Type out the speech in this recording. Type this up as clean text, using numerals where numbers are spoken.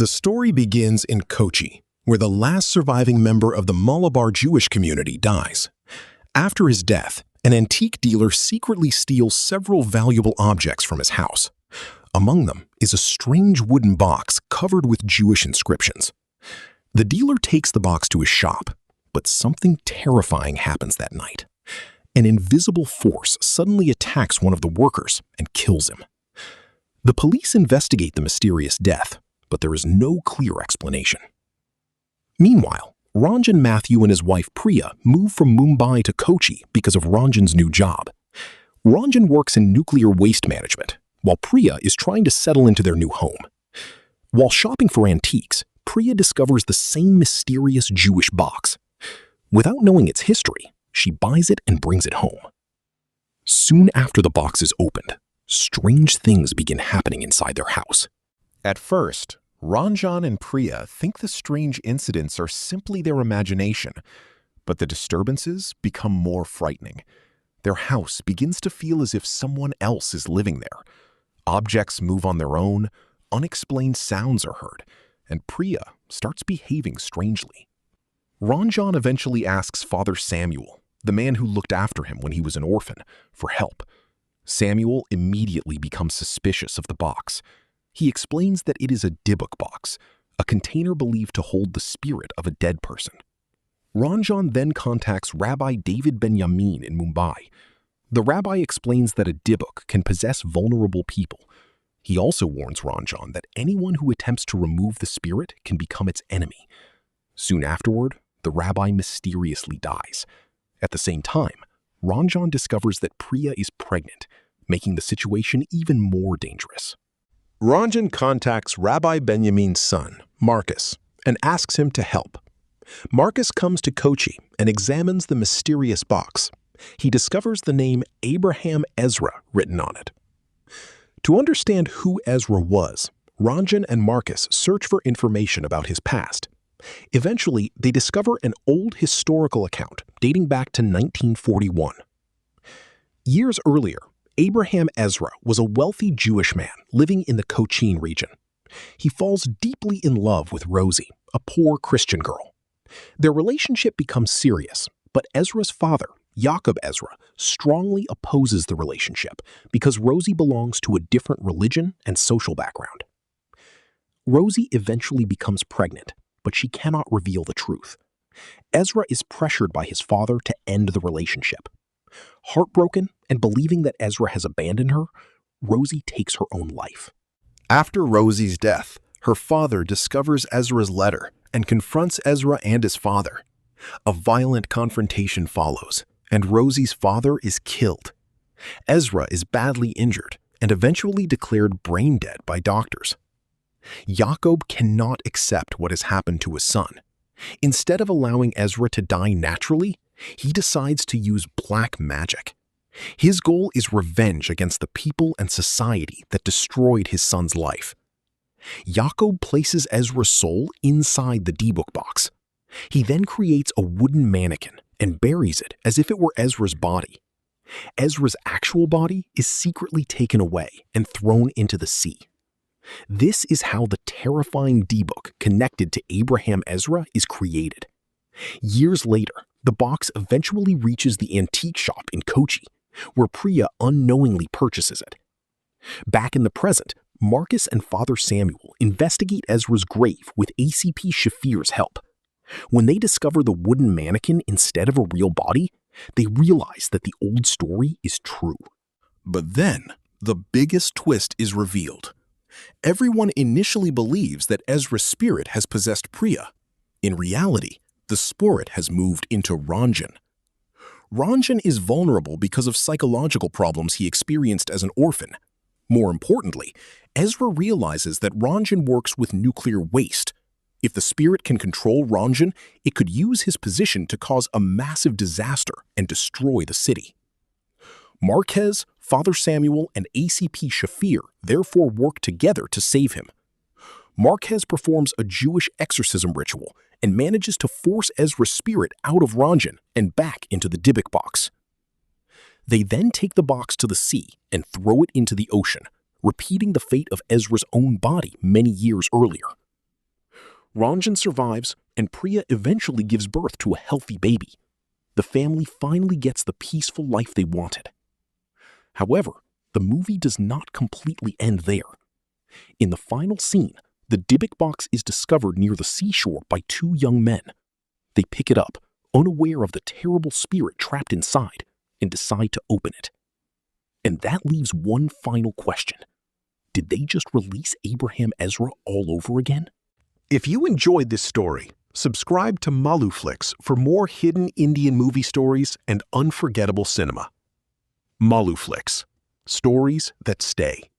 The story begins in Kochi, where the last surviving member of the Malabar Jewish community dies. After his death, an antique dealer secretly steals several valuable objects from his house. Among them is a strange wooden box covered with Jewish inscriptions. The dealer takes the box to his shop, but something terrifying happens that night. An invisible force suddenly attacks one of the workers and kills him. The police investigate the mysterious death, but there is no clear explanation. Meanwhile, Ranjan Matthew and his wife Priya move from Mumbai to Kochi because of Ranjan's new job. Ranjan works in nuclear waste management, while Priya is trying to settle into their new home. While shopping for antiques, Priya discovers the same mysterious Jewish box. Without knowing its history, she buys it and brings it home. Soon after the box is opened, strange things begin happening inside their house. At first, Ranjan and Priya think the strange incidents are simply their imagination, but the disturbances become more frightening. Their house begins to feel as if someone else is living there. Objects move on their own, unexplained sounds are heard, and Priya starts behaving strangely. Ranjan eventually asks Father Samuel, the man who looked after him when he was an orphan, for help. Samuel immediately becomes suspicious of the box. He explains that it is a Dybbuk box, a container believed to hold the spirit of a dead person. Ranjan then contacts Rabbi David Benyamin in Mumbai. The rabbi explains that a Dybbuk can possess vulnerable people. He also warns Ranjan that anyone who attempts to remove the spirit can become its enemy. Soon afterward, the rabbi mysteriously dies. At the same time, Ranjan discovers that Priya is pregnant, making the situation even more dangerous. Ranjan contacts Rabbi Benjamin's son, Marcus, and asks him to help. Marcus comes to Kochi and examines the mysterious box. He discovers the name Abraham Ezra written on it. To understand who Ezra was, Ranjan and Marcus search for information about his past. Eventually, they discover an old historical account dating back to 1941. Years earlier, Abraham Ezra was a wealthy Jewish man living in the Cochin region. He falls deeply in love with Rosie, a poor Christian girl. Their relationship becomes serious, but Ezra's father, Jacob Ezra, strongly opposes the relationship because Rosie belongs to a different religion and social background. Rosie eventually becomes pregnant, but she cannot reveal the truth. Ezra is pressured by his father to end the relationship. Heartbroken and believing that Ezra has abandoned her, Rosie takes her own life. After Rosie's death, her father discovers Ezra's letter and confronts Ezra and his father. A violent confrontation follows, and Rosie's father is killed. Ezra is badly injured and eventually declared brain dead by doctors. Jacob cannot accept what has happened to his son. Instead of allowing Ezra to die naturally, he decides to use black magic. His goal is revenge against the people and society that destroyed his son's life. Jacob places Ezra's soul inside the Dybbuk box. He then creates a wooden mannequin and buries it as if it were Ezra's body. Ezra's actual body is secretly taken away and thrown into the sea. This is how the terrifying Dybbuk connected to Abraham Ezra is created. Years later, the box eventually reaches the antique shop in Kochi, where Priya unknowingly purchases it. Back in the present, Marcus and Father Samuel investigate Ezra's grave with ACP Shafir's help. When they discover the wooden mannequin instead of a real body, they realize that the old story is true. But then, the biggest twist is revealed. Everyone initially believes that Ezra's spirit has possessed Priya. In reality, the spirit has moved into Ranjan. Ranjan is vulnerable because of psychological problems he experienced as an orphan. More importantly, Ezra realizes that Ranjan works with nuclear waste. If the spirit can control Ranjan, it could use his position to cause a massive disaster and destroy the city. Marquez, Father Samuel, and ACP Shafir therefore work together to save him. Marquez performs a Jewish exorcism ritual and manages to force Ezra's spirit out of Ranjan and back into the Dybbuk box. They then take the box to the sea and throw it into the ocean, repeating the fate of Ezra's own body many years earlier. Ranjan survives, and Priya eventually gives birth to a healthy baby. The family finally gets the peaceful life they wanted. However, the movie does not completely end there. In the final scene, the Dybbuk box is discovered near the seashore by two young men. They pick it up, unaware of the terrible spirit trapped inside, and decide to open it. And that leaves one final question. Did they just release Abraham Ezra all over again? If you enjoyed this story, subscribe to Maluflix for more hidden Indian movie stories and unforgettable cinema. Maluflix, stories that stay.